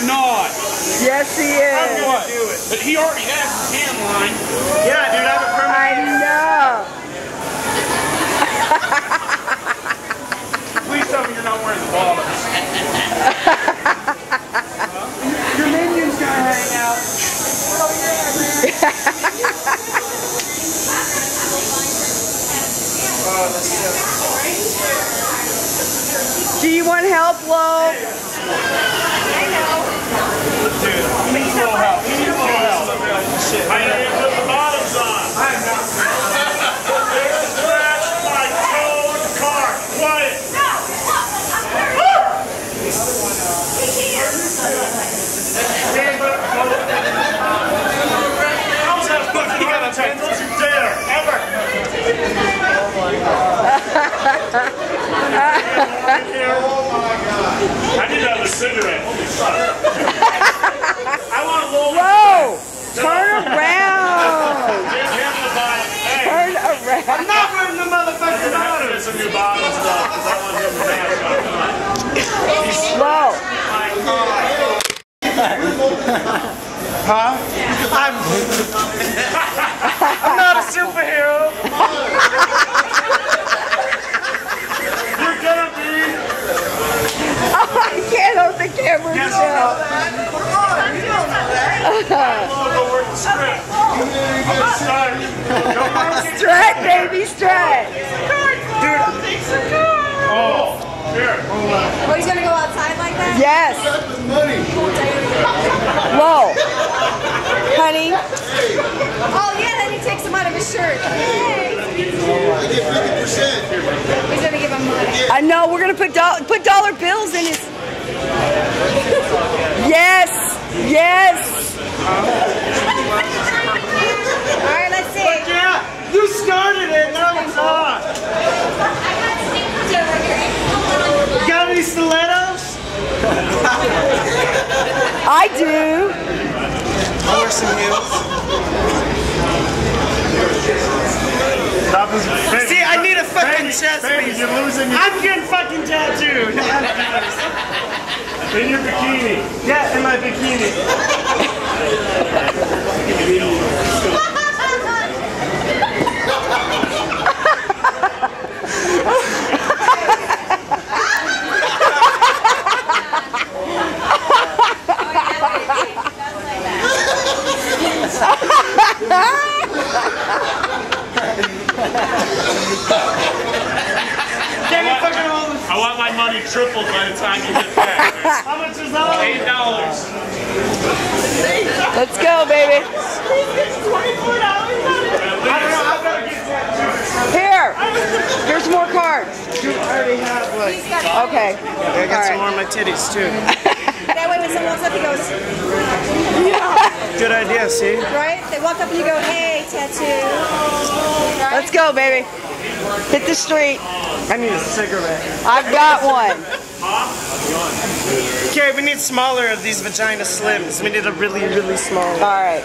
not. Yes, he is. I'm gonna do it. But he already has the tan line. Yeah, dude, I have a permit. I know. Please tell me you're not wearing the bottoms. Your minion's gonna hang out. Do you want help, Lo? I know. Dude, he needs a little help. He needs a little help. I didn't put the bottoms on. I'm not. Scratch my towed car. Quiet. No. How's that fucking got a pen? Don't you dare. Ever. Oh my God. I need another cigarette. Holy fuck. I want a little. Whoa! Turn around! Hey. Turn around! I'm not wearing the motherfucking bottoms. Some new bottoms stuff because I want him to Whoa! Huh? I'm not a superhero. You're gonna be. Oh, I can't hold the camera still. Go work the script. I'm gonna start. Strut, baby, strut. Dude. Oh, here. Oh, he's gonna go outside like that? Yes. Whoa. Honey. Oh yeah, then he takes him out of his shirt. Yay! I get 50%. He's gonna give him money. I know, we're gonna put dollar bills in his. Yes. Yes. Alright, let's see. Yeah, you started it, now it's on. Got any stilettos? I do. I'll wear some heels. See, I need a fucking chest piece. You're losing your, I'm getting fucking tattooed. in your bikini. Yeah, in my bikini. I want my money tripled by the time you get back. How much is that? $8. Let's go, baby. I don't know, I better get tattooed. Here. Here's more cards. You already have like. Okay. I got some more on my titties too. That way when someone walks up, he goes, Good idea, see? right? They walk up and you go, hey, tattoo. Right? Let's go, baby. Hit the street. I need a cigarette. I've got one. Okay, we need smaller of these vagina slims. We need a really, really small one. All right.